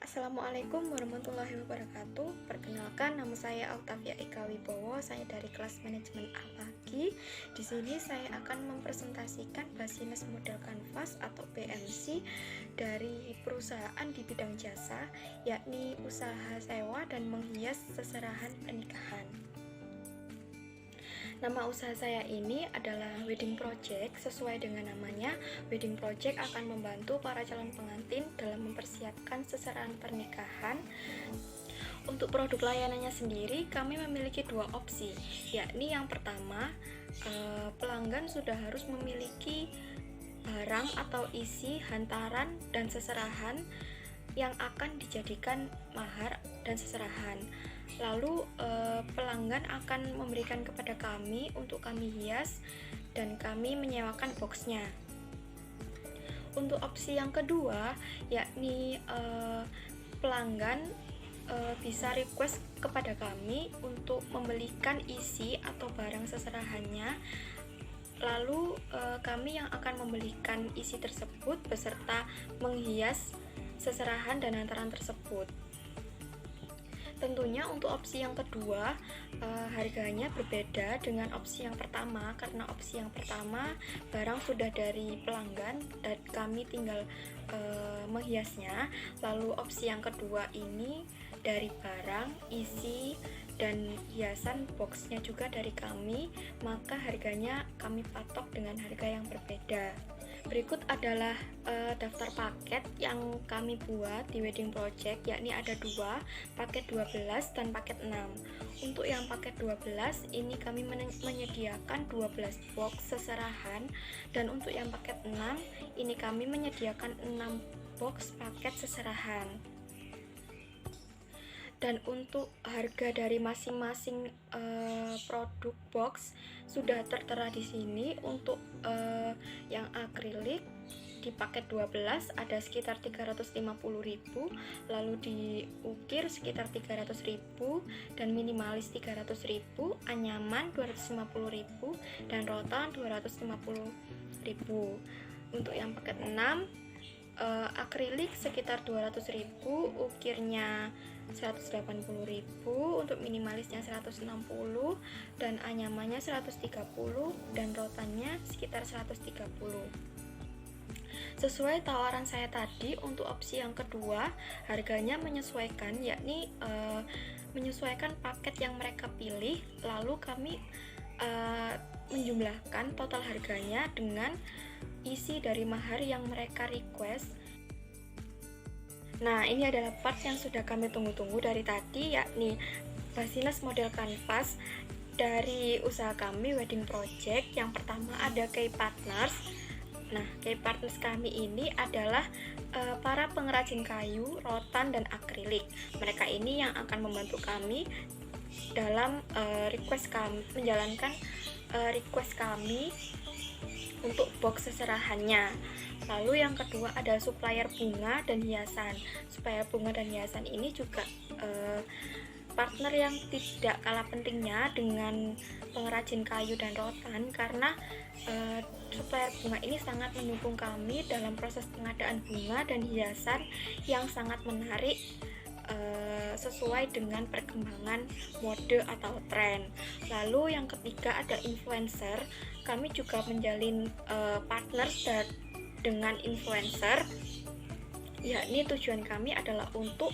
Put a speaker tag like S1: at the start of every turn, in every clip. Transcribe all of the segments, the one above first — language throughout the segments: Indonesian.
S1: Assalamualaikum warahmatullahi wabarakatuh. Perkenalkan, nama saya Octavia Eka Wibowo. Saya dari kelas manajemen Apagi. Di sini saya akan mempresentasikan Business Model Canvas atau BMC dari perusahaan di bidang jasa, yakni usaha sewa dan menghias seserahan pernikahan. Nama usaha saya ini adalah Wedding Project. Sesuai dengan namanya, Wedding Project akan membantu para calon pengantin dalam mempersiapkan seserahan pernikahan. Untuk produk layanannya sendiri, kami memiliki dua opsi, yakni yang pertama, pelanggan sudah harus memiliki barang atau isi hantaran dan seserahan yang akan dijadikan mahar dan seserahan. Lalu pelanggan akan memberikan kepada kami untuk kami hias dan kami menyewakan boxnya. Untuk opsi yang kedua, yakni pelanggan bisa request kepada kami untuk membelikan isi atau barang seserahannya. Lalu kami yang akan membelikan isi tersebut beserta menghias seserahan dan hantaran tersebut. Tentunya untuk opsi yang kedua harganya berbeda dengan opsi yang pertama, karena opsi yang pertama barang sudah dari pelanggan dan kami tinggal menghiasnya. Lalu opsi yang kedua ini dari barang, isi, dan hiasan boxnya juga dari kami, maka harganya kami patok dengan harga yang berbeda. Berikut adalah daftar paket yang kami buat di Wedding Project, yakni ada dua, paket 12 dan paket 6. Untuk yang paket 12 ini kami menyediakan 12 box seserahan, dan untuk yang paket 6 ini kami menyediakan 6 box paket seserahan. Dan untuk harga dari masing-masing produk box sudah tertera di sini. Untuk yang akrilik di paket 12 ada sekitar 350.000, lalu diukir sekitar 300.000, dan minimalis 300.000, anyaman 250.000, dan rotan 250.000. Untuk yang paket 6 akrilik sekitar 200.000, ukirnya 180.000, untuk minimalisnya 160, dan anyamannya 130, dan rotannya sekitar 130. Sesuai tawaran saya tadi, untuk opsi yang kedua harganya menyesuaikan, yakni menyesuaikan paket yang mereka pilih, lalu kami menjumlahkan total harganya dengan isi dari mahar yang mereka request. Nah, ini adalah part yang sudah kami tunggu-tunggu dari tadi, yakni Business Model Canvas dari usaha kami Wedding Project. Yang pertama ada Key Partners. Nah, Key Partners kami ini adalah para pengrajin kayu, rotan, dan akrilik. Mereka ini yang akan membantu kami dalam menjalankan request kami untuk box seserahannya. Lalu yang kedua ada supplier bunga dan hiasan. Supplier bunga dan hiasan ini juga partner yang tidak kalah pentingnya dengan pengrajin kayu dan rotan, karena supplier bunga ini sangat mendukung kami dalam proses pengadaan bunga dan hiasan yang sangat menarik sesuai dengan perkembangan mode atau tren. Lalu yang ketiga ada influencer. Kami juga menjalin partner dengan influencer, yakni tujuan kami adalah untuk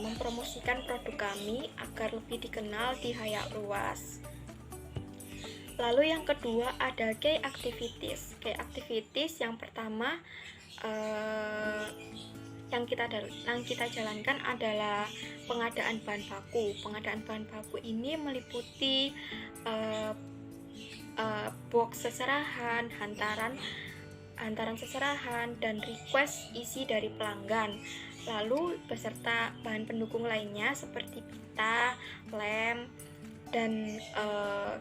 S1: mempromosikan produk kami agar lebih dikenal di khalayak luas. Lalu yang kedua ada key activities. Key activities yang pertama yang kita jalankan adalah pengadaan bahan baku. Pengadaan bahan baku ini meliputi box seserahan, hantaran seserahan, dan request isi dari pelanggan. Lalu beserta bahan pendukung lainnya seperti pita, lem, dan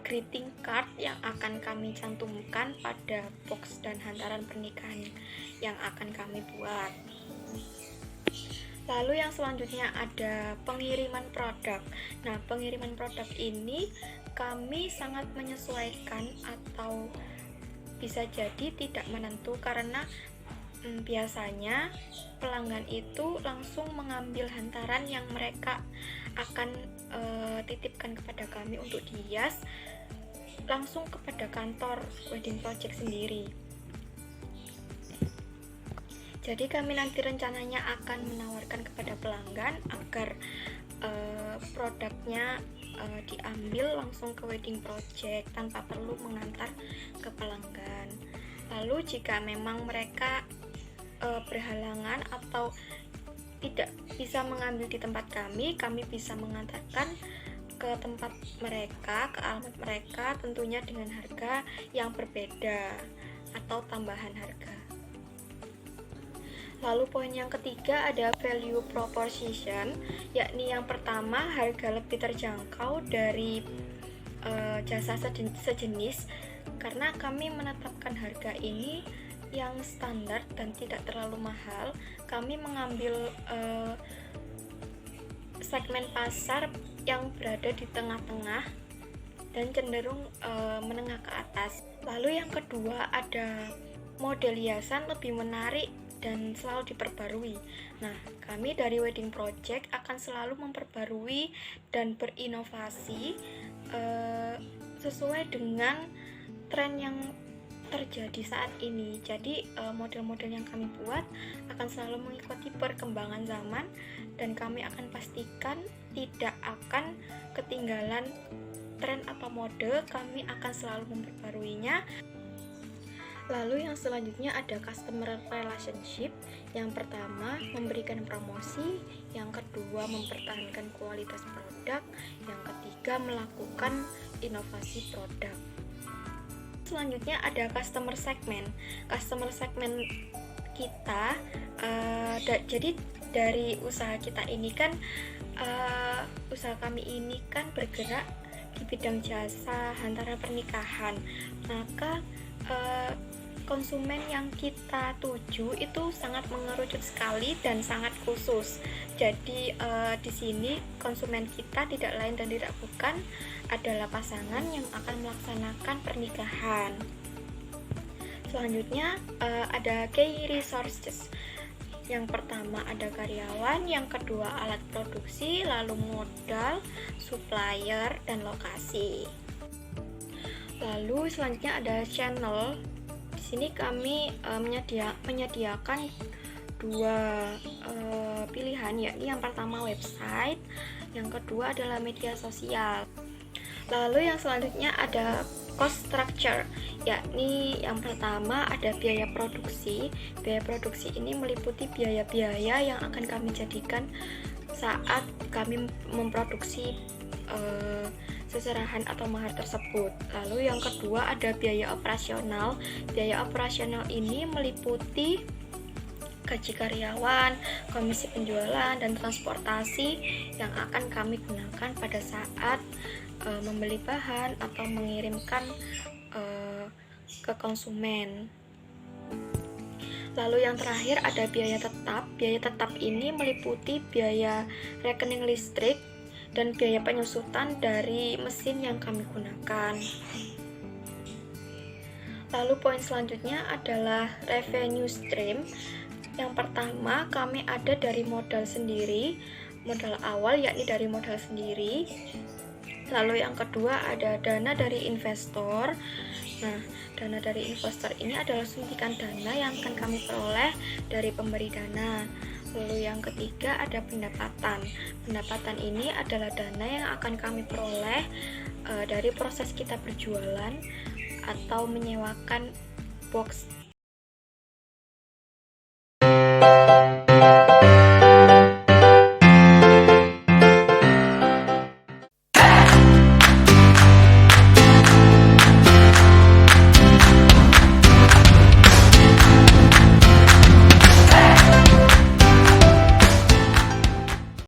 S1: greeting card yang akan kami cantumkan pada box dan hantaran pernikahan yang akan kami buat. Lalu yang selanjutnya ada pengiriman produk. Nah, pengiriman produk ini kami sangat menyesuaikan atau bisa jadi tidak menentu karena biasanya pelanggan itu langsung mengambil hantaran yang mereka akan titipkan kepada kami untuk dihias langsung kepada kantor wedding project sendiri. Jadi kami nanti rencananya akan menawarkan kepada pelanggan agar produknya diambil langsung ke wedding project tanpa perlu mengantar ke pelanggan. Lalu jika memang mereka berhalangan atau tidak bisa mengambil di tempat kami bisa mengantarkan ke tempat mereka, ke alamat mereka, tentunya dengan harga yang berbeda atau tambahan harga. Lalu poin yang ketiga ada value proposition, yakni yang pertama harga lebih terjangkau dari jasa sejenis karena kami menetapkan harga ini yang standar dan tidak terlalu mahal. Kami mengambil segmen pasar yang berada di tengah-tengah dan cenderung menengah ke atas. Lalu yang kedua ada model hiasan lebih menarik dan selalu diperbarui. Nah, kami dari Wedding Project akan selalu memperbarui dan berinovasi sesuai dengan tren yang terjadi saat ini. Jadi model-model yang kami buat akan selalu mengikuti perkembangan zaman dan kami akan pastikan tidak akan ketinggalan tren atau mode. Kami akan selalu memperbaruinya. Lalu yang selanjutnya ada customer relationship. Yang pertama memberikan promosi, yang kedua mempertahankan kualitas produk, yang ketiga melakukan inovasi produk. Selanjutnya ada customer segment. Customer segment kita jadi dari usaha kita ini kan usaha kami ini kan bergerak di bidang jasa hantaran pernikahan, maka konsumen yang kita tuju itu sangat mengerucut sekali dan sangat khusus. Jadi di sini konsumen kita tidak lain dan tidak bukan adalah pasangan yang akan melaksanakan pernikahan. Selanjutnya ada key resources. Yang pertama ada karyawan, yang kedua alat produksi, lalu modal, supplier, dan lokasi. Lalu selanjutnya ada channel. Di sini kami menyediakan dua pilihan, yakni yang pertama website, yang kedua adalah media sosial. Lalu yang selanjutnya ada cost structure, yakni yang pertama ada biaya produksi. Biaya produksi ini meliputi biaya-biaya yang akan kami jadikan saat kami memproduksi seserahan atau mahar tersebut. Lalu yang kedua ada biaya operasional. Biaya operasional ini meliputi gaji karyawan, komisi penjualan, dan transportasi yang akan kami gunakan pada saat membeli bahan atau mengirimkan ke konsumen. Lalu yang terakhir ada biaya tetap. Biaya tetap ini meliputi biaya rekening listrik dan biaya penyusutan dari mesin yang kami gunakan. Lalu poin selanjutnya adalah revenue stream. Yang pertama kami ada dari modal sendiri, modal awal yakni dari modal sendiri. Lalu yang kedua ada dana dari investor. Nah, dana dari investor ini adalah suntikan dana yang akan kami peroleh dari pemberi dana. Lalu yang ketiga ada pendapatan. Pendapatan ini adalah dana yang akan kami peroleh dari proses kita berjualan atau menyewakan box